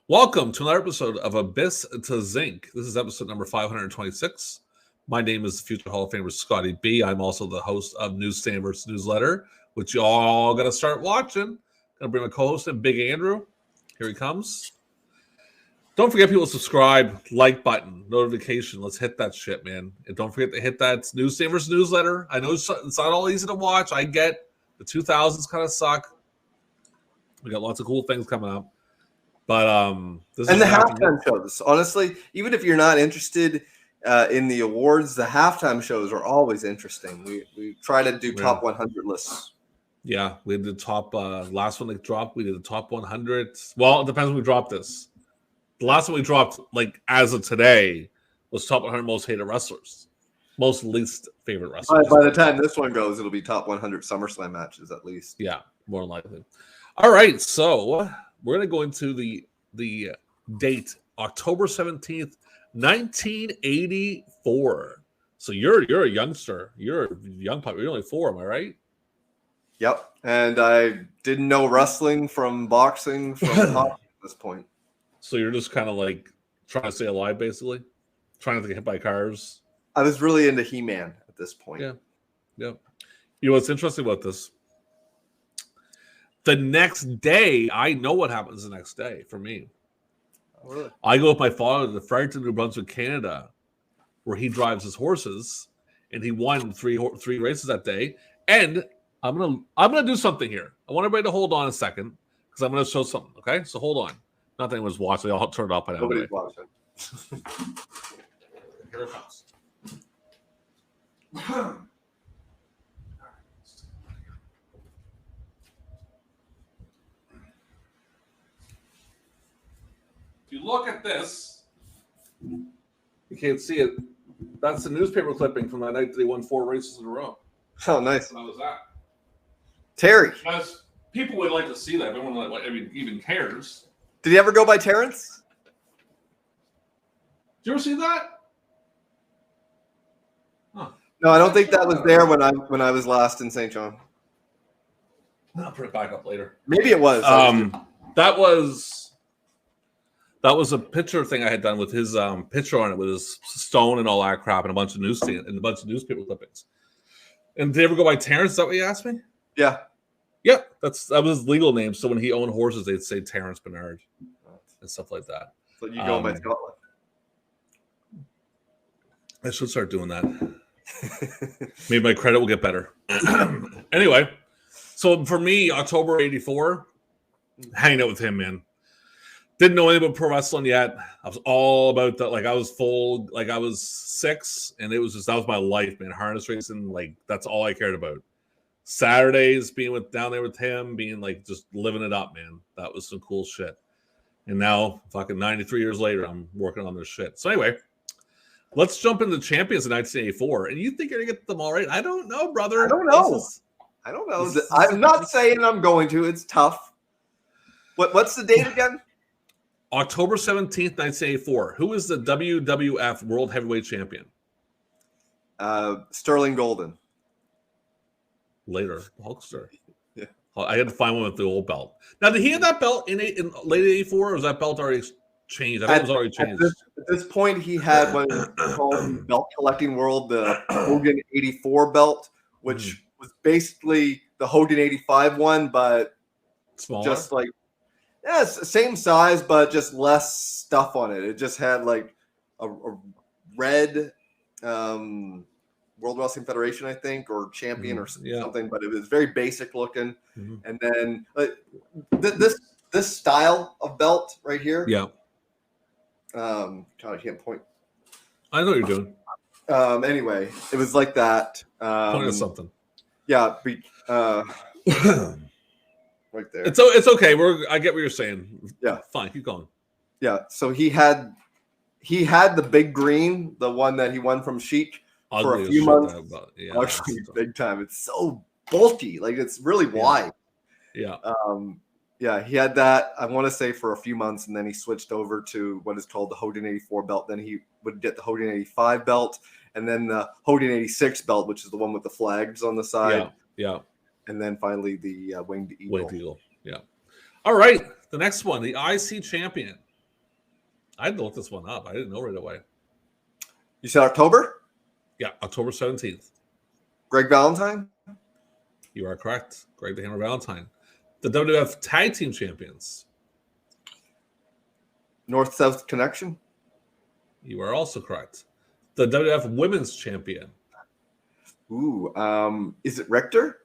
Welcome to another episode of Abyss to Zinc. This is episode number 526. My name is the future Hall of Famer Scotty B. I'm also the host of Newsstand vs. Newsletter, which you all got to start watching. Gonna bring my co-host in, Big Andrew. Here he comes. Don't forget, people, subscribe, like button, notification. Let's hit that shit, man. And don't forget to hit that Newsstand vs. Newsletter. I know it's not all easy to watch. I get the 2000s kind of suck. We got lots of cool things coming up. But this and the halftime shows, honestly, even if you're not interested in the awards, the halftime shows are always interesting. We try to do top 100 lists. Yeah, we did the top last one that dropped. We did the top 100. Well, it depends when we drop this. The last one we dropped, like as of today, was top 100 most hated wrestlers, most least favorite wrestlers. By the time this one goes, it'll be top 100 SummerSlam matches at least. Yeah, more than likely. All right, so we're going to go into the date, October 17th, 1984. So you're a youngster. You're a young pup. You're only 4, am I right? Yep. And I didn't know wrestling from boxing from hockey at this point. So you're just kind of like trying to stay alive, basically? Trying not to get hit by cars? I was really into He-Man at this point. Yeah. You know what's interesting about this? The next day, I know what happens the next day for me. Oh, really? I go with my father to Fredericton, New Brunswick, Canada, where he drives his horses, and he won three races that day. And I'm gonna do something here. I want everybody to hold on a second because I'm gonna show something. Okay, so hold on. Not that anyone's watching. I'll turn it off by now. Nobody's watching. Here it comes. If you look at this, you can't see it. That's the newspaper clipping from that night that they won 4 races in a row. Oh, nice. How was that? Terry. Because people would like to see that. Everyone even cares. Did he ever go by Terrence? Did you ever see that? Huh. No, I don't think that was there when I was last in St. John. I'll put it back up later. Maybe it was. That was a picture thing I had done with his picture on it with his stone and all that crap and a bunch of newsstand and a bunch of newspaper clippings. And did they ever go by Terrence? Is that what you asked me? Yeah. Yeah, that was his legal name. So when he owned horses, they'd say Terrence Bernard and stuff like that. So you go by Scotland. I should start doing that. Maybe my credit will get better. Anyway, so for me, October 84, hanging out with him, man. Didn't know anything about pro wrestling yet. I was all about that. Like I was 6, and it was just, that was my life, man. Harness racing, like that's all I cared about. Saturdays being down there with him, being like just living it up, man. That was some cool shit. And now, fucking 93 years later, I'm working on this shit. So anyway, let's jump into champions in 1984. And you think you're gonna get them all right? I don't know, brother. I don't know. I'm not saying I'm going to. It's tough. What's the date again? October 17th, 1984. Who is the WWF World Heavyweight Champion? Sterling Golden. Later, Hulkster. Yeah. I had to find one with the old belt. Now, did he have that belt in late 84, or was that belt already changed? I think it was already changed. At this point, he had what was called the Belt Collecting World, the Hogan 84 belt, which was basically the Hogan 85 one, but smaller? Just like, yeah, it's same size, but just less stuff on it. It just had like a red World Wrestling Federation, I think, or champion or something, but it was very basic looking. Mm-hmm. And then this style of belt right here. Yeah. God, I can't point. I know what you're doing. Anyway, it was like that. Point at something. Yeah. Right there. It's okay. I get what you're saying. Yeah. Fine. Keep going. Yeah. So he had the big green, the one that he won from Sheik for a few months. Actually, big time. It's so bulky. Like it's really wide. Yeah. Yeah. He had that, I want to say, for a few months, and then he switched over to what is called the Hogan 84 belt. Then he would get the Hogan 85 belt, and then the Hogan 86 belt, which is the one with the flags on the side. Yeah. And then finally the Winged Eagle. Yeah. All right. The next one, the IC champion. I had to look this one up. I didn't know right away. You said October? Yeah, October 17th. Greg Valentine? You are correct. Greg the Hammer Valentine. The WWF Tag Team Champions. North-South Connection? You are also correct. The WWF Women's Champion. Ooh, is it Richter?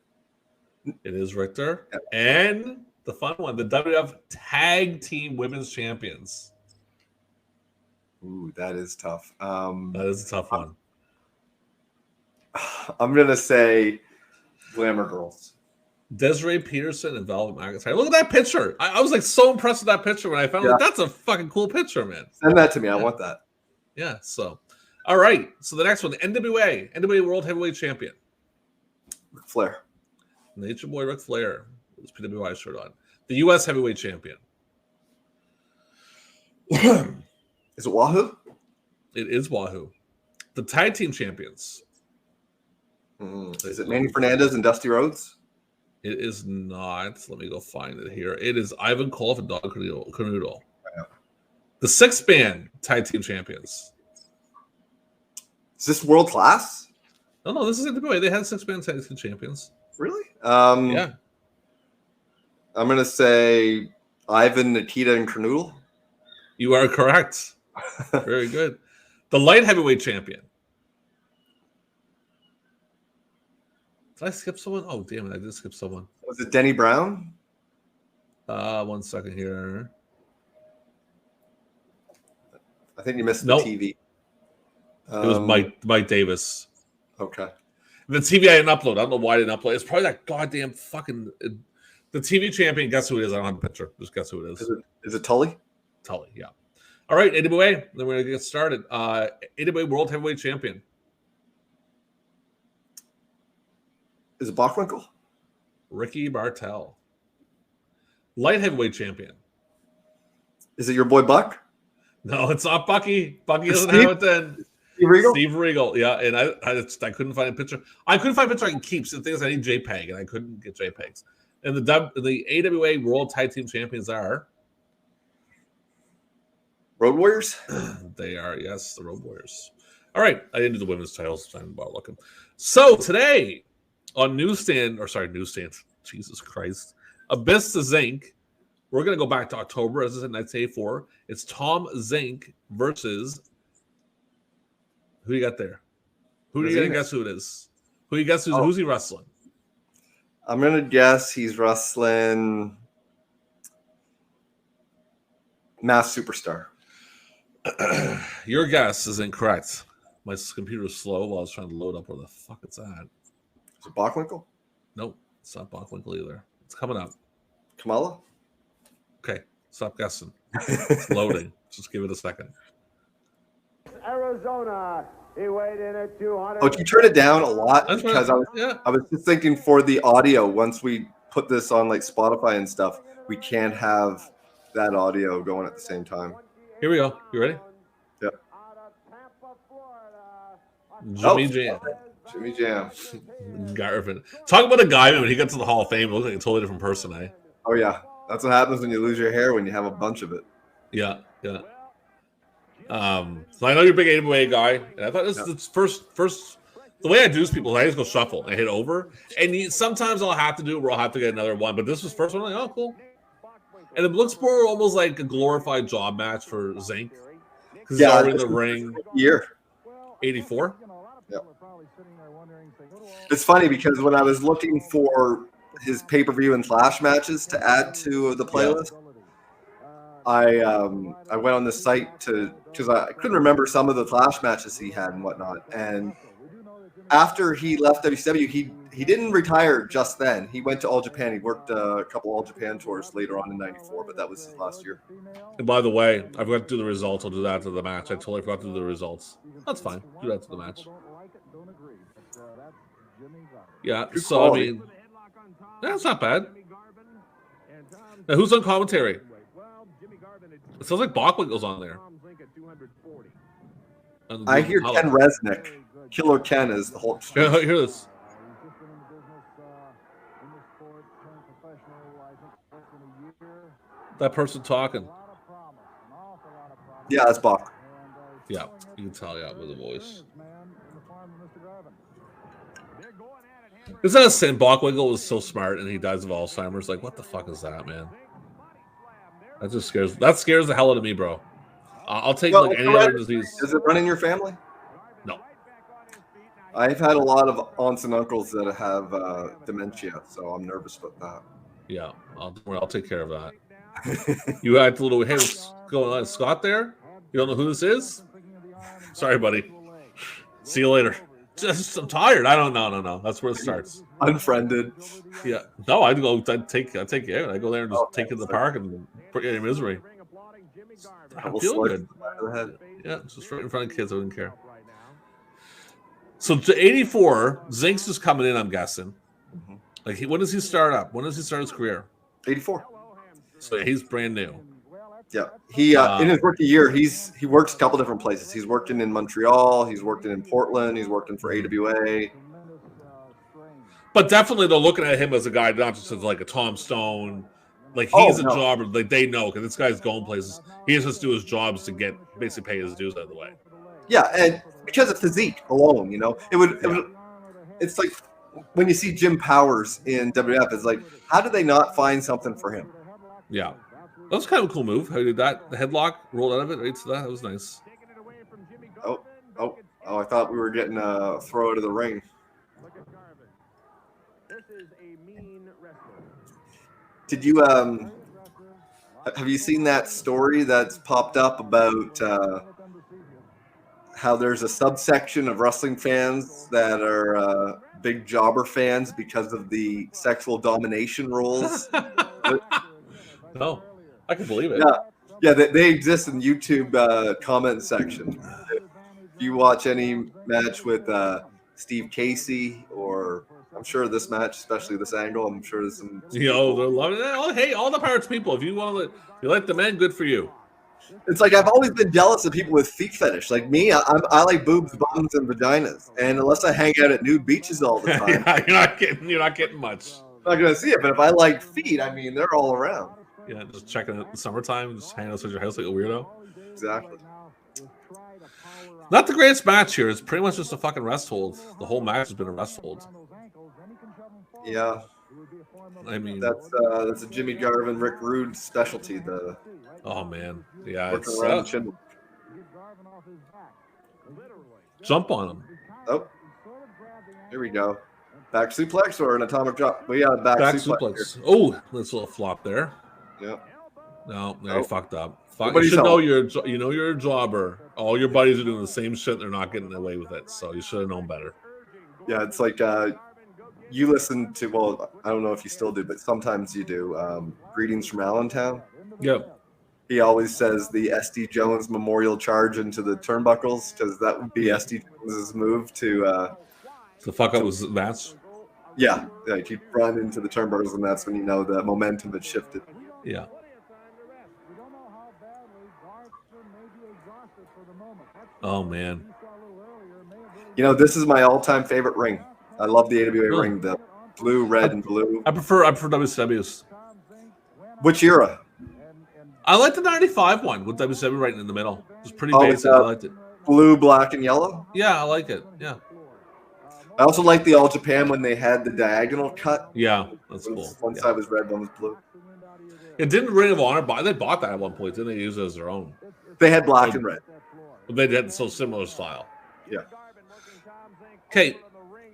It is Richter. Yeah. And the fun one, the WWF Tag Team Women's Champions. Ooh, that is tough. That is a tough one. I'm going to say Glamour Girls. Desiree Peterson and Velvet McIntyre. Look at that picture. I was like so impressed with that picture when I found it. Like, that's a fucking cool picture, man. Send that to me. I want that. Yeah, so. All right. So the next one, the NWA World Heavyweight Champion. Ric Flair. Nature Boy Ric Flair with his PWI shirt on. The U.S. Heavyweight Champion. Is it Wahoo? It is Wahoo. The Tag Team Champions. Is it Manny Fernandez and Dusty Rhodes? It is not. Let me go find it here. It is Ivan Koloff and Don Cornudo. Yeah. The 6-man Tag Team Champions. Is this world class? No, this is NWA. They had 6-man Tag Team Champions. Really? Yeah. I'm going to say Ivan, Nikita, and Cornoodle. You are correct. Very good. The Light Heavyweight Champion. Did I skip someone? Oh, damn it. I did skip someone. Was it Denny Brown? 1 second here. I think you missed Nope. the TV. It was Mike Davis. Okay. The TV I didn't upload. I don't know why I didn't upload. It's probably that goddamn fucking... The TV champion, guess who it is? I don't have a picture. Just guess who it is. Is it Tully? Tully, yeah. All right, AWA. Then we're going to get started. AWA World Heavyweight Champion. Is it Bockwinkel? Ricky Bartel. Light Heavyweight Champion. Is it your boy Buck? No, it's not Bucky. Bucky It's doesn't have it then. Steve Regal? Steve Regal, yeah. And I couldn't find a picture. I couldn't find a picture I can keep. So the thing is, I need JPEG, and I couldn't get JPEGs. And the AWA World Tag Team Champions are... Road Warriors? They are, yes, the Road Warriors. All right, I didn't do the women's titles. I'm about looking. So today on Newsstand, Jesus Christ, Abyss to Zenk, we're going to go back to October, as I said, 1984. It's Tom Zenk versus... Who you got there? Who do you guess who it is? Who you guess who's he wrestling? I'm going to guess he's wrestling Mass Superstar. Your guess is incorrect. My computer is slow while I was trying to load up where the fuck it's at. Is it Bockwinkel? Nope, it's not Bockwinkel either. It's coming up. Kamala? Okay, stop guessing. It's loading. Just give it a second. Arizona. He weighed in at 200. Oh, you turn it down a lot? That's Because right. I was just thinking for the audio, once we put this on like Spotify and stuff, we can't have that audio going at the same time. Here we go. You ready? Yep. Jimmy Jam. Jimmy Jam. Garvin. Talk about a guy when he got to the Hall of Fame, it looks like a totally different person, eh? Oh, yeah. That's what happens when you lose your hair when you have a bunch of it. Yeah, yeah. So I know you're a big AWA guy, and I thought this is first. The way I do people, I just go shuffle and hit over, and sometimes I'll have to do it where I'll have to get another one. But this was first one. I'm like, oh, cool. And it looks more almost like a glorified job match for Zenk because he's already in the ring. Year 84. Yep. It's funny because when I was looking for his pay-per-view and Flash matches to add to the playlist, I went on the site because I couldn't remember some of the Flash matches he had and whatnot. And after he left WCW, he didn't retire just then. He went to All Japan. He worked a couple All Japan tours later on in '94, but that was his last year. And by the way, I forgot to do the results. I'll do that after the match. I totally forgot to do the results. That's fine. Do that to the match. Yeah. Good So quality. I mean, that's not bad. Now who's on commentary? It sounds like Bockwinkel's on there. I hear Ken Resnick. Killer Ken is the whole. Yeah, hear this. That person talking. Yeah, that's Bach. Yeah, you can tell. Yeah, with the voice. Is that a sin? Bockwinkel was so smart, and he dies of Alzheimer's. Like, what the fuck is that, man? That just scares. That scares the hell out of me, bro. I'll take Well, like it's any other hereditary. disease. Does it run in your family? No. I've had a lot of aunts and uncles that have dementia, so I'm nervous about that. Yeah, I'll take care of that. You act a little. Hey, what's going on? Is Scott there? You don't know who this is? Sorry, buddy. See you later. I'm tired. I don't know. No. That's where it starts. Unfriended. Yeah. No, I'd take you out. I go there and just take you to the park and put you in your misery. I feel good. Yeah, just right in front of kids. I wouldn't care. So to 84, Zenk's just coming in, I'm guessing. Mm-hmm. Like, when does he start up? When does he start his career? 84. So yeah, he's brand new. Yeah, he in his rookie year, he works a couple different places. He's working in Montreal. He's working in Portland. He's working for AWA. But definitely, they're looking at him as a guy, not just as like a Tom Stone. Like, he's a jobber. Like, they know, because this guy's going places. He has to do his jobs to get basically pay his dues out of the way. Yeah, and because of physique alone, it's like when you see Jim Powers in WWF, it's like, how do they not find something for him? Yeah. That was kind of a cool move. How he did that? The headlock, rolled out of it right to that. That was nice. Oh! I thought we were getting a throw out of the ring. Did you have you seen that story that's popped up about how there's a subsection of wrestling fans that are big jobber fans because of the sexual domination rules? No. I can believe it. Yeah, they exist in YouTube comment section. If you watch any match with Steve Casey, or I'm sure this match, especially this angle, I'm sure there's some. They're loving it. Oh, hey, all the Pirates people, if you like the men, good for you. It's like I've always been jealous of people with feet fetish. Like me, I like boobs, bottoms, and vaginas. And unless I hang out at nude beaches all the time, yeah, you're not getting much. I'm not gonna see it. But if I like feet, I mean, they're all around. Yeah, just checking it in the summertime, just hanging outside your house like a weirdo. Exactly. Not the greatest match here. It's pretty much just a fucking rest hold. The whole match has been a rest hold. Yeah. I mean, that's a Jimmy Garvin, Rick Rude specialty. Oh man, yeah, it's jump on him. Oh, here we go. Back suplex or an atomic drop? We got a back suplex. Oh, this little flop there. Yeah. No, you fucked up. You should know you're a jobber. All your buddies are doing the same shit. They're not getting away with it. So you should have known better. Yeah, it's like you listen to, well, I don't know if you still do, but sometimes you do. Greetings from Allentown. Yep. He always says the SD Jones Memorial Charge into the turnbuckles, because that would be SD Jones's move to fuck up was match. Yeah, like he'd run into the turnbuckles, and that's when you know the momentum had shifted. Yeah. Oh man. You know, this is my all-time favorite ring. I love the AWA ring, the blue, red, and blue. I prefer WCW's. Which era? I like the 95 one with WCW right in the middle. It was pretty basic. I liked it. Blue, black, and yellow? Yeah, I like it. Yeah. I also like the All Japan when they had the diagonal cut. Yeah, that's cool. One side was red, one was blue. It didn't Ring of Honor buy. They bought that at one point. Didn't they use it as their own? They had black and red. They had so similar style. Yeah. Okay,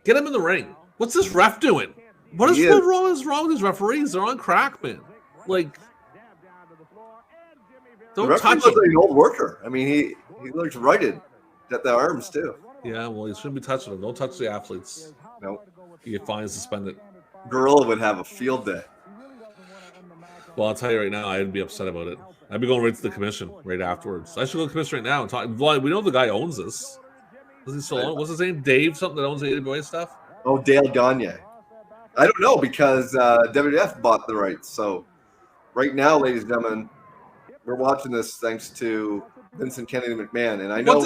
get him in the ring. What's this ref doing? What is wrong with these referees? They're on crack, man. Like, don't touch him. Like an old worker. I mean, he looks rugged at the arms too. Yeah, well, he shouldn't be touching them. Don't touch the athletes. No. You get fined, suspended. Gorilla would have a field day. Well, I'll tell you right now, I'd be upset about it. I'd be going right to the commission right afterwards. I should go to the commission right now and talk. Well, we know the guy owns this. Does he still own it? What's his name? Dave, something that owns the AWA stuff? Oh, Dale Gagne. I don't know, because WWF bought the rights. So right now, ladies and gentlemen, we're watching this thanks to Vincent Kennedy McMahon. And I know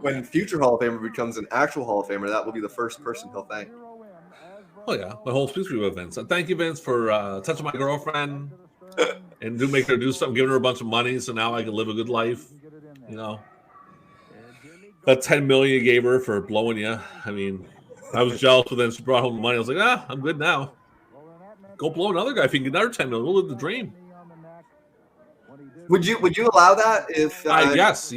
when future Hall of Famer becomes an actual Hall of Famer, that will be the first person he'll thank. Oh, yeah. My whole speech will be with Vince. Thank you, Vince, for touching my girlfriend and make her do something, giving her a bunch of money so now I can live a good life. You know, that $10 million you gave her for blowing you. I mean, I was jealous, but then she brought home the money. I was like, I'm good now. Go blow another guy if you can get another $10 million. Go live the dream. Would you allow that if? Yes,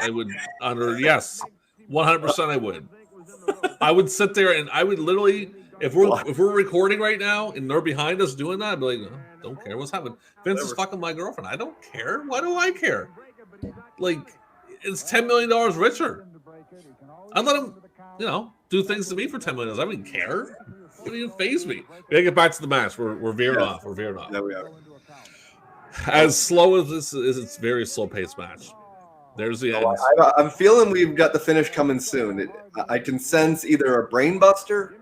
I would. 100% I would. I would sit there and I would literally, if we're recording right now and they're behind us doing that, I'd be like, don't care what's happening. Vince is fucking my girlfriend. I don't care. Why do I care? Like, it's $10 million richer. I'd let him, do things to me for $10 million. I wouldn't care. It wouldn't even faze me. We gotta get back to the match. We're veering off. We're veering off. Yeah, we are. As slow as this is, it's a very slow paced match. There's the end. I'm feeling we've got the finish coming soon. I can sense either a brainbuster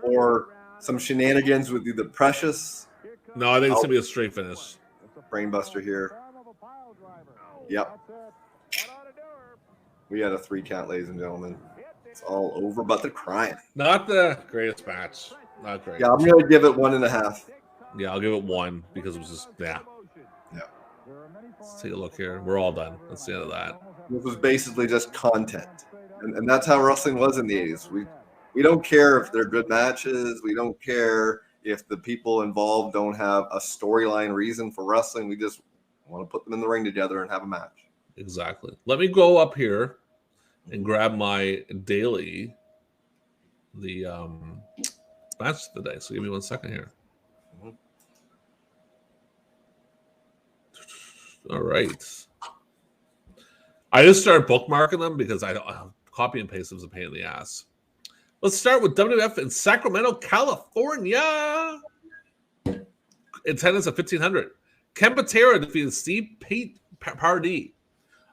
or some shenanigans with either Precious. No, I think it's gonna be a straight finish. Brainbuster here. Yep. We had a 3 count, ladies and gentlemen. It's all over, but they're crying. Not the greatest match. Not great. Yeah, I'm gonna give it 1.5. Yeah, I'll give it 1 because it was just Yeah. Let's take a look here. We're all done. That's the end of that. It was basically just content, and that's how wrestling was in the 80s. We don't care if they're good matches. We don't care if the people involved don't have a storyline reason for wrestling. We just want to put them in the ring together and have a match. Exactly. Let me go up here and grab my daily, the match of the day. So give me 1 second here. All right. I just started bookmarking them because I don't copy and paste them is a pain in the ass. Let's start with WWF in Sacramento, California. Attendance at 1,500. Ken Patera defeated Steve Pardee.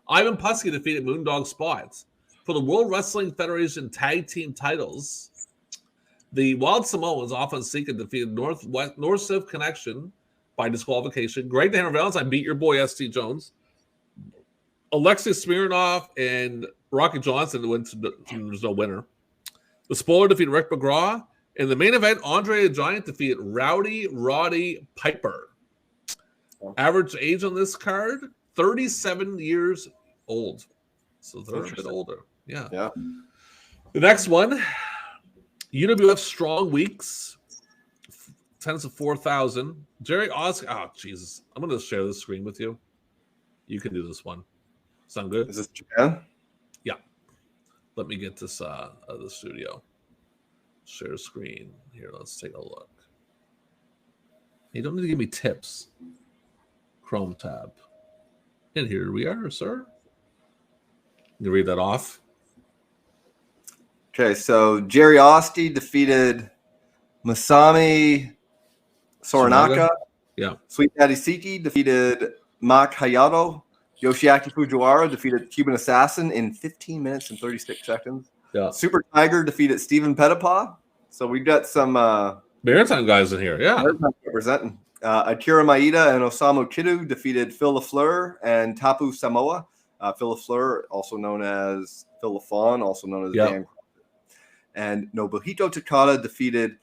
Ivan Putski defeated Moondog Spots. For the World Wrestling Federation Tag Team titles, the Wild Samoans, Alpha and Sika, defeated North-South Connection by disqualification. Greg the Hammer Valentine beat your boy S.T. Jones. Alexis Smirnoff and Rocky Johnson went to there's no winner. The Spoiler defeated Rick McGraw. In the main event, Andre the Giant defeated Rowdy Roddy Piper. Average age on this card, 37 years old. So they're a bit older. Yeah. The next one, UWF Strong Weeks. Attendance of 4,000. Jerry Oscar. Oh, Jesus. I'm going to share this screen with you. You can do this one. Sound good? Is this Japan? Yeah. Let me get this out of the studio. Share screen. Here, let's take a look. You don't need to give me tips. Chrome tab. And here we are, sir. You read that off. Okay, so Jerry Osti defeated Masami Soranaka. Yeah. Sweet Daddy Siki defeated Mak Hayato. Yoshiaki Fujiwara defeated Cuban Assassin in 15 minutes and 36 seconds. Yeah. Super Tiger defeated Stephen Pettipaw. So we've got some Maritime guys in here. Yeah. Representing. Akira Maeda and Osamu Kidu defeated Phil LaFleur and Tapu Samoa. Phil LaFleur, also known as Phil LaFawn, also known as Dan Crawford. And Nobuhito Takada defeated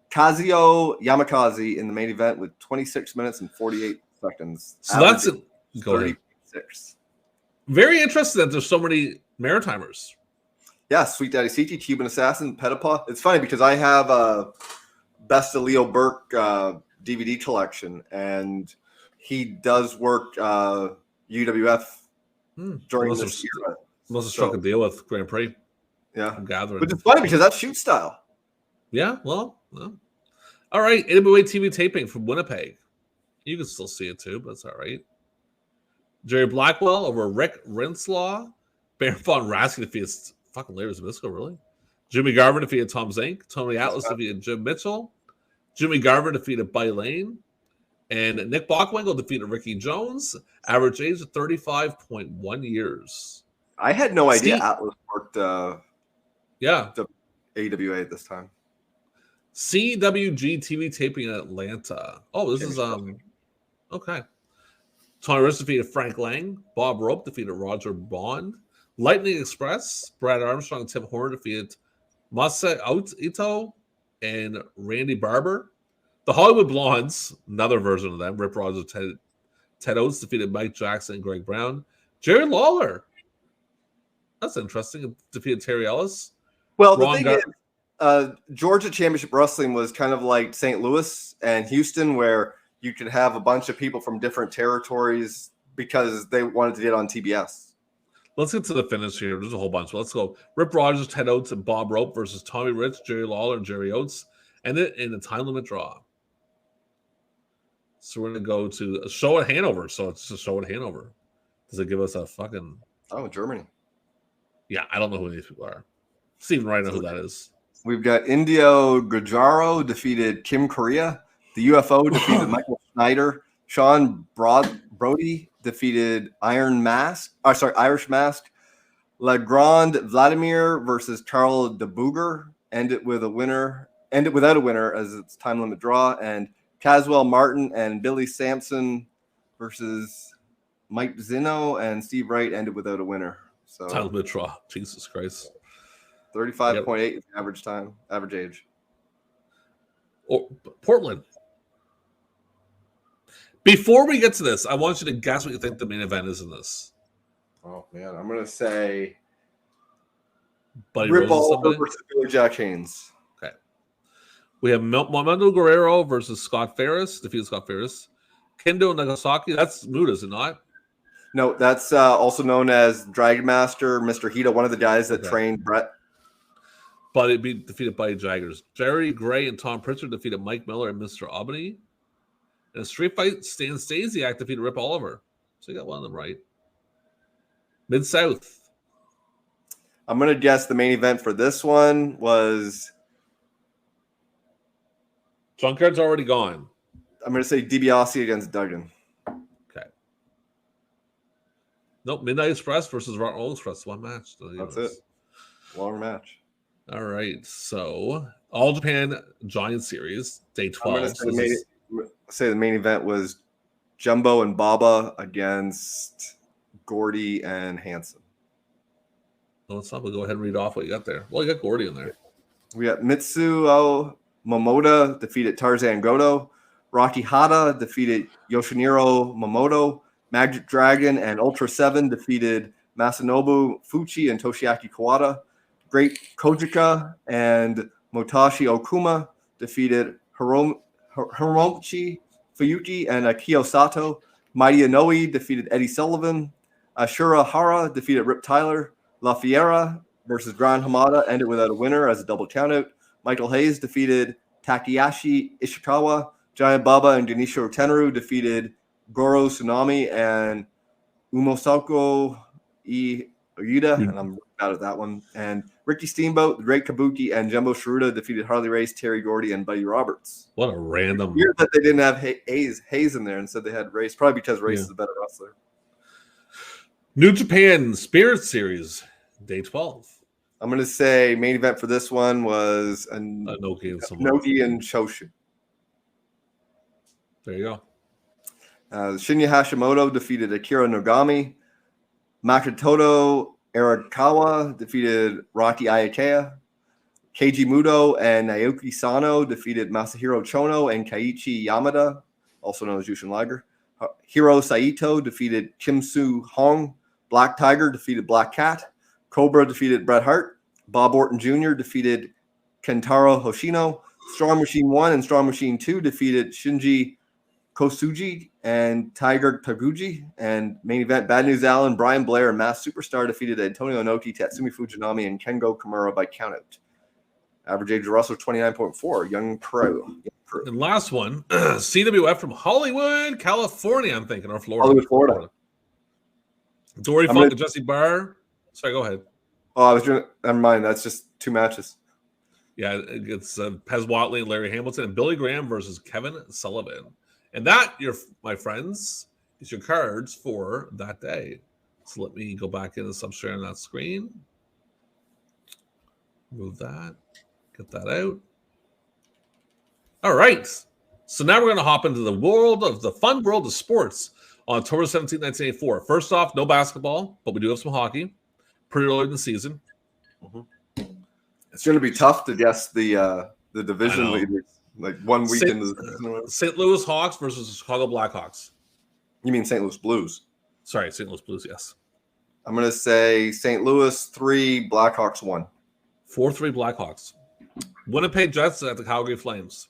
Kazuo Yamakaze in the main event with 26 minutes and 48 seconds. So that's it. Go ahead. 36. Very interesting that there's so many Maritimers. Yeah, Sweet Daddy Siki, Cuban Assassin, Pettipaw. It's funny because I have a Best of Leo Burke DVD collection, and he does work UWF during this year. Must have struck a deal with Grand Prix. Yeah. I'm gathering. Which is funny because that's shoot style. Yeah, well. All right, AWA TV taping from Winnipeg. You can still see it too, but it's all right. Jerry Blackwell over Rick Renslaw. Baron von Raschke defeated fucking Larry Zbysko, really? Jimmy Garvin defeated Tom Zenk. Tony Atlas defeated Jim Mitchell. Jimmy Garvin defeated Buddy Lane. And Nick Bockwinkel defeated Ricky Jones. Average age of 35.1 years. I had no idea Atlas worked the AWA at this time. CWG TV taping in Atlanta. Oh, this is okay. Tony Rich defeated Frank Lang. Bob Rope defeated Roger Bond. Lightning Express, Brad Armstrong and Tim Horner defeated Masa Ito and Randy Barber. The Hollywood Blondes, another version of them, Rip Rogers, Ted Oates defeated Mike Jackson and Greg Brown. Jerry Lawler. That's interesting. Defeated Terry Ellis. Well, the Ron thing Gar- is, Georgia Championship Wrestling was kind of like St. Louis and Houston, where you could have a bunch of people from different territories because they wanted to get on TBS. Let's get to the finish here. There's a whole bunch. Let's go. Rip Rogers, Ted Oates, and Bob Rope versus Tommy Rich, Jerry Lawler, and Jerry Oates. And it in a time limit draw. So we're going to go to a show at Hanover. So it's just a show at Hanover. Does it give us a fucking... Oh, Germany. Yeah, I don't know who these people are. Steven Wright know who that is. We've got Indio Guajaro defeated Kim Korea. The UFO defeated Michael Schneider. Sean Brody defeated Irish Mask. Legrand Vladimir versus Carl de Booger. Ended without a winner as it's time limit draw. And Caswell Martin and Billy Sampson versus Mike Zino and Steve Wright ended without a winner. So Time limit draw. Jesus Christ. 35.8 is the average age. Oh, Portland. Before we get to this, I want you to guess what you think the main event is in this. Oh man, I'm gonna say Buddy Rip Rose Oliver versus Billy Jack Haynes. Okay. We have Mondo Guerrero versus Scott Ferris. Defeated Scott Ferris. Kendo Nagasaki. That's Muda, is it not? No, that's also known as Dragon Master, Mr. Hito, one of the guys that trained Brett. But it'd be defeated by Jaggers. Jerry Gray and Tom Pritchard defeated Mike Miller and Mr. Albany. In a street fight, Stan Stasiak defeated Rip Oliver. So you got one of them right. Mid-South. I'm going to guess the main event for this one was... Drunkard's already gone. I'm going to say DiBiase against Duggan. Okay. Nope, Midnight Express versus Rock Roll Express. One match. That's it. Long match. All right. So, All Japan Giant Series, day 12. I'm going to say the main event was Jumbo and Baba against Gordy and Hansen. No, let's not. We'll go ahead and read off what you got there. Well, you got Gordy in there. We got Mitsuo Momoda defeated Tarzan Goto. Rocky Hata defeated Yoshiniro Momoto. Magic Dragon and Ultra 7 defeated Masanobu Fuchi and Toshiaki Kawada. Great Kojika and Motoshi Okuma defeated Hiromuchi Fuyuki and Akio Sato. Mighty Inoue defeated Eddie Sullivan. Ashura Hara defeated Rip Tyler. La Fiera versus Gran Hamada ended without a winner as a double countout. Michael Hayes defeated Takayashi Ishikawa. Giant Baba and Ganesha Tenaru defeated Goro Tsunami and Umosako Oyuda, and I'm out of that one. And Ricky Steamboat, the Great Kabuki, and Jumbo Sharuda defeated Harley Race, Terry Gordy, and Buddy Roberts. What a random... Weird that they didn't have Hayes in there and said they had Race, probably because Race is a better wrestler. New Japan Spirit Series, day 12. I'm going to say main event for this one was Noki and Choshu. There you go. Shinya Hashimoto defeated Akira Nogami. Makatoto Arakawa defeated Rocky Ayakea. Keiji Muto and Naoki Sano defeated Masahiro Chono and Kaiichi Yamada, also known as Jushin Liger. Hiro Saito defeated Kim Soo Hong. Black Tiger defeated Black Cat. Cobra defeated Bret Hart. Bob Orton Jr. defeated Kentaro Hoshino. Strong Machine 1 and Strong Machine 2 defeated Shinji Kosugi and Tiger Taguchi. And main event, Bad News Allen, Brian Blair, and Mass Superstar defeated Antonio Inoki, Tatsumi Fujinami, and Kengo Kimura by countout. Average age of Russell 29.4. Young pro. And last one, CWF from Hollywood, California, I'm thinking, or Florida. Hollywood, Florida. Dory Funk and Jesse Barr. Sorry, go ahead. Oh, I was doing. Never mind. That's just 2 matches. Yeah, it's Pez Watley and Larry Hamilton and Billy Graham versus Kevin Sullivan. And that, my friends, is your cards for that day. So let me go back in and stop sharing that screen. Move that. Get that out. All right. So now we're going to hop into the fun world of sports on October 17, 1984. First off, no basketball, but we do have some hockey. Pretty early in the season. Mm-hmm. It's going to be tough to guess the division leaders. Like 1 week into the season. St. Louis Hawks versus Chicago Blackhawks. You mean St. Louis Blues? Sorry, St. Louis Blues, yes. I'm going to say St. Louis 3, Blackhawks 1. 4-3 Blackhawks. Winnipeg Jets at the Calgary Flames.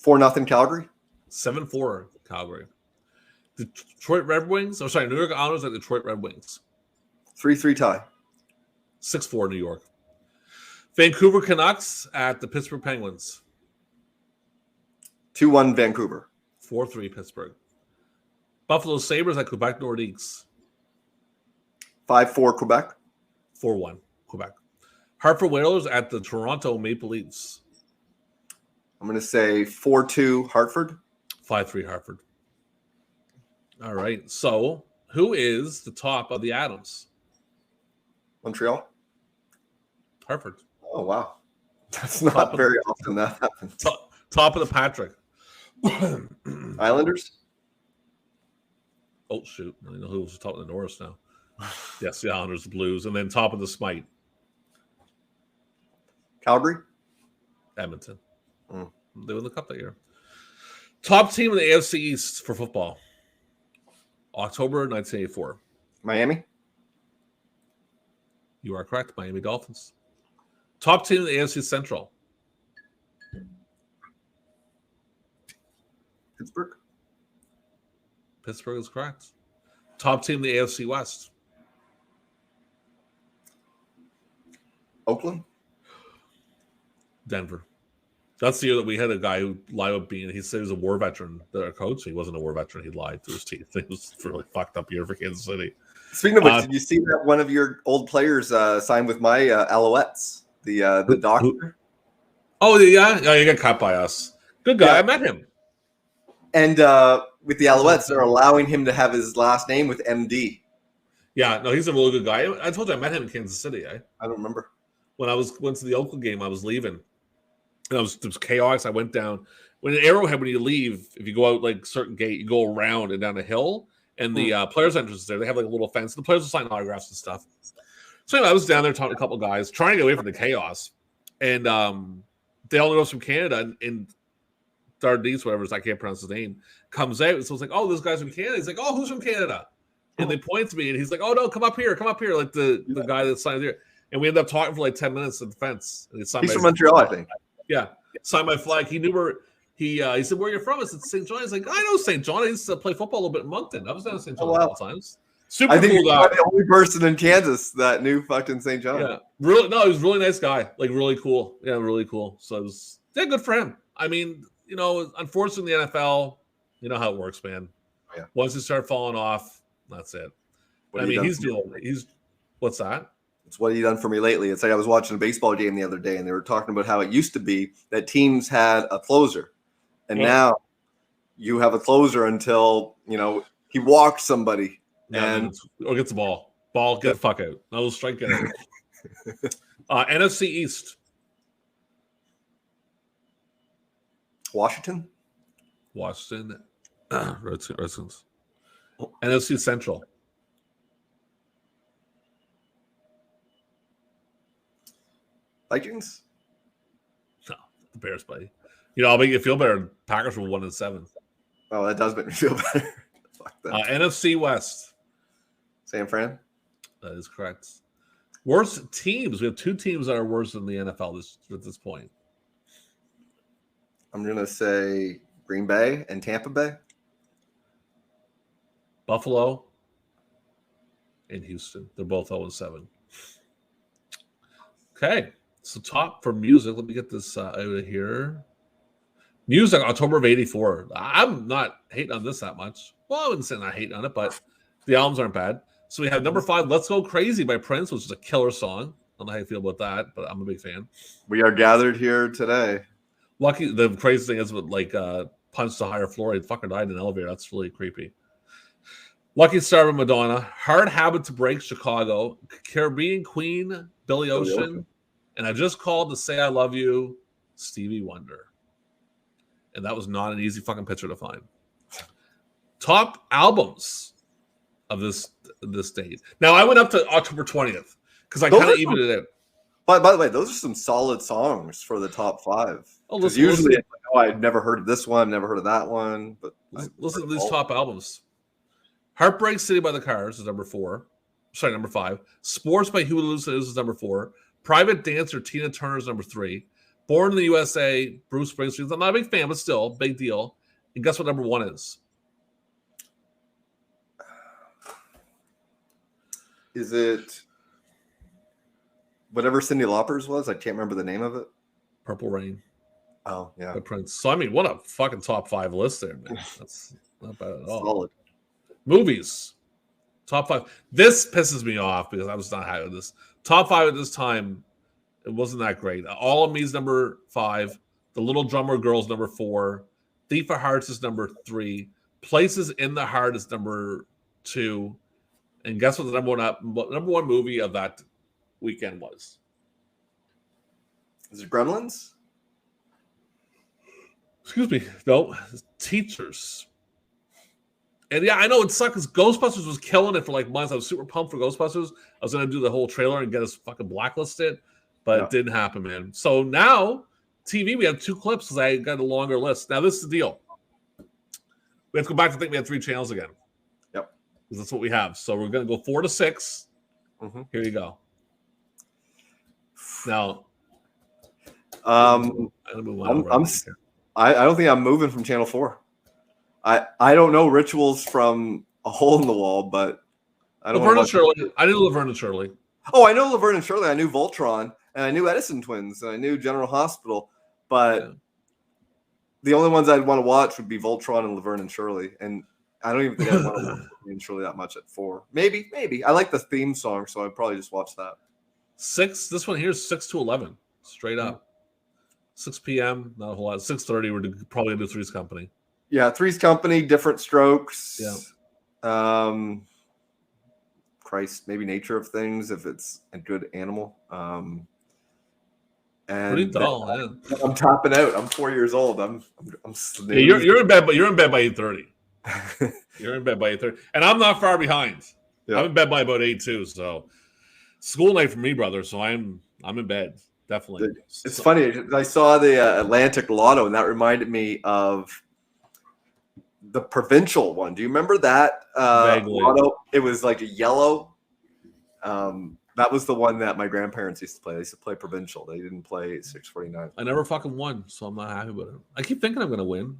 4-0 Calgary. 7-4 Calgary. Detroit Red Wings. New York Islanders at Detroit Red Wings. 3-3 tie. 6-4 New York. Vancouver Canucks at the Pittsburgh Penguins. 2-1 Vancouver. 4-3 Pittsburgh. Buffalo Sabres at Quebec Nordiques. 5-4 Quebec. 4-1 Quebec. Hartford Whalers at the Toronto Maple Leafs. I'm going to say 4-2 Hartford. 5-3 Hartford. All right. So, who is the top of the Adams? Montreal. Hartford. Oh, wow. That's not very often that happens. Top of the Patrick. Islanders. Oh, shoot. I know who's top of the Norris now. Yes, the Islanders, the Blues. And then top of the Smite. Calgary. Edmonton. They won the cup that year. Top team in the AFC East for football. October 1984. Miami. You are correct. Miami Dolphins. Top team in the AFC Central. Pittsburgh. Pittsburgh is correct. Top team in the AFC West. Oakland. Denver. That's the year that we had a guy who lied about he said he was a war veteran, our coach. He wasn't a war veteran. He lied through his teeth. It was a really fucked up year for Kansas City. Speaking of which, did you see that one of your old players signed with my Alouettes? The doctor. Oh, yeah. You got cut by us. Good guy. Yeah. I met him. And with the Alouettes, they're allowing him to have his last name with MD. Yeah, no, he's a really good guy. I told you I met him in Kansas City. I don't remember. When I went to the Oakland game, I was leaving. And it was chaos. I went down. When an Arrowhead, when you leave, if you go out like certain gate, you go around and down a hill. And the players' entrance is there. They have like a little fence. The players will sign autographs and stuff. So anyway, I was down there talking to a couple of guys, trying to get away from the chaos. And they all know us from Canada. And Dardice, whatever, I can't pronounce his name, comes out. So it's like, oh, this guy's from Canada. He's like, oh, who's from Canada? And they point to me, and he's like, oh, no, come up here. Like the guy that signed there. And we ended up talking for like 10 minutes at the fence. And he's from Montreal, I think. Yeah. Signed my flag. He knew where he said, where you're from? I said, St. John. He's like, I know St. John. I used to play football a little bit in Moncton. I was down in St. John a couple times. Super cool guy. The only person in Kansas that knew fucking St. John. Yeah. Really, no, he was a really nice guy. Like, really cool. Yeah, really cool. So it was good for him. I mean, unfortunately, the NFL, you know how it works, man. Yeah. Once you start falling off, that's it. What's that? It's what he done for me lately. It's like I was watching a baseball game the other day, and they were talking about how it used to be that teams had a closer, and now you have a closer until he walks somebody or gets the ball. Get the fuck out. No strike it. NFC East. Washington. Redskins. NFC Central. Vikings? No, the Bears, buddy. I'll make you feel better. Packers were 1-7. Oh, that does make me feel better. Fuck that. NFC West. San Fran? That is correct. Worst teams. We have two teams that are worse than the NFL at this point. I'm going to say Green Bay and Tampa Bay. Buffalo and Houston. They're both 0-7. Okay. So top for music. Let me get this out of here. Music, October of 84. I'm not hating on this that much. Well, I wouldn't say I'm not hating on it, but the albums aren't bad. So we have number 5, Let's Go Crazy by Prince, which is a killer song. I don't know how you feel about that, but I'm a big fan. We are gathered here today. Lucky, the crazy thing is with Punch the Higher Floor, he fucking died in an elevator. That's really creepy. Lucky Star by Madonna. Hard Habit to Break, Chicago. Caribbean Queen, Billy Ocean. And I Just Called to Say I Love You, Stevie Wonder. And that was not an easy fucking picture to find. Top albums of this date. Now, I went up to October 20th because I kind of evened it out. By the way, those are some solid songs for the top 5. Oh, usually it's like, I've never heard of this one, never heard of that one. But listen to these top albums. Heartbreak City by the Cars is number 4. Sorry, number 5. Sports by Huey Lewis is number 4. Private Dancer, Tina Turner is number 3. Born in the USA, Bruce Springsteen. I'm not a big fan, but still, big deal. And guess what number 1 is? Is it whatever Cyndi Lauper's was? I can't remember the name of it. Purple Rain. Oh, yeah. By Prince. So, I mean, what a fucking top 5 list there, man. That's not bad at all. Solid. Movies. Top 5. This pisses me off because I was not happy with this. Top 5 at this time, it wasn't that great. All of Me's number 5. The Little Drummer Girl's number 4. Thief of Hearts is number 3. Places in the Heart is number 2. And guess what the number one movie of that weekend was? Is it Gremlins? Excuse me. No, Teachers. And yeah, I know it sucked because Ghostbusters was killing it for like months. I was super pumped for Ghostbusters. I was going to do the whole trailer and get us fucking blacklisted, but it didn't happen, man. So now, TV, we have 2 clips because I got a longer list. Now, this is the deal. We have to go back to think we had 3 channels again. Yep. Because that's what we have. So we're going to go 4 to 6. Mm-hmm. Here you go. Now, I don't think I'm moving from Channel 4. I don't know rituals from a hole in the wall, but I don't. Laverne and Shirley. I knew Laverne and Shirley. Oh, I know Laverne and Shirley. I knew Voltron, and I knew Edison Twins, and I knew General Hospital. But the only ones I'd want to watch would be Voltron and Laverne and Shirley. And I don't even think I'd want to watch Laverne and Shirley that much at 4. Maybe. I like the theme song, so I'd probably just watch that. 6. This one here is 6 to 11, straight up. 6 p.m. Not a whole lot. 6:30. We're probably gonna do Three's Company. Yeah, Three's Company, Different Strokes. Yeah. Christ, maybe Nature of Things if it's a good animal. And pretty dull, man. I'm tapping out. I'm 4 years old. I'm yeah, you're in bed, but you're in bed by 8:30. You're in bed by 8:30, and I'm not far behind. Yeah. I'm in bed by about 8 too. So school night for me, brother. So I'm in bed. Definitely. It's funny. I saw the Atlantic Lotto, and that reminded me of the provincial one. Do you remember that lotto? It was like a yellow. That was the one that my grandparents used to play. They used to play provincial. They didn't play 649. I never fucking won, so I'm not happy with it. I keep thinking I'm going to win,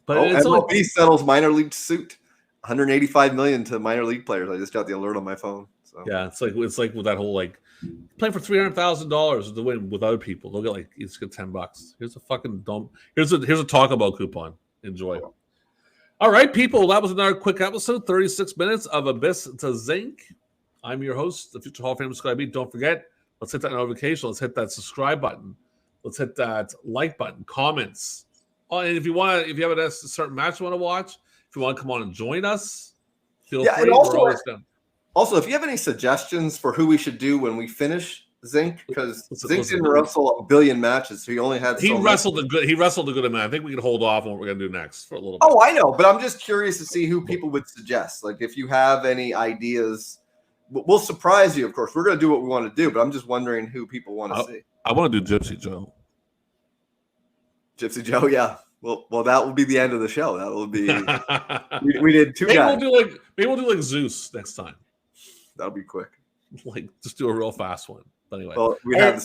but MLB settles minor league suit. 185 million to minor league players. I just got the alert on my phone. So. Yeah, it's like with that whole like playing for $300,000 to win with other people. They'll get like each get $10. Here's a fucking dumb. Here's a Taco Bell coupon. Enjoy. All right, people. That was another quick episode. 36 minutes of Abyss to Zinc. I'm your host, the future Hall of Famer Sky B. Don't forget, let's hit that notification. Let's hit that subscribe button. Let's hit that like button. Comments. Oh, and if you have a certain match you want to watch, if you want to come on and join us, feel free. And also, if you have any suggestions for who we should do when we finish Zinc, because Zink didn't wrestle a billion matches, so he only had. He wrestled a good amount. I think we can hold off on what we're gonna do next for a little bit. Oh, I know, but I'm just curious to see who people would suggest. Like, if you have any ideas, we'll surprise you. Of course, we're gonna do what we want to do, but I'm just wondering who people want to see. I want to do Gypsy Joe. Gypsy Joe, yeah. Well, that will be the end of the show. That will be. we did 2 guys. Maybe we'll do like Zeus next time. That'll be quick. Like, just do a real fast one. But anyway, well, we have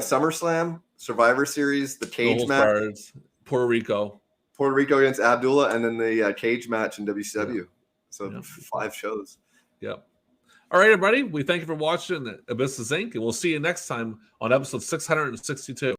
SummerSlam, Survivor Series, the cage match, Puerto Rico against Abdullah, and then the cage match in WCW. Yeah. So 5 shows. Yep. All right, everybody. We thank you for watching Abyss to Zinc, and we'll see you next time on episode 662.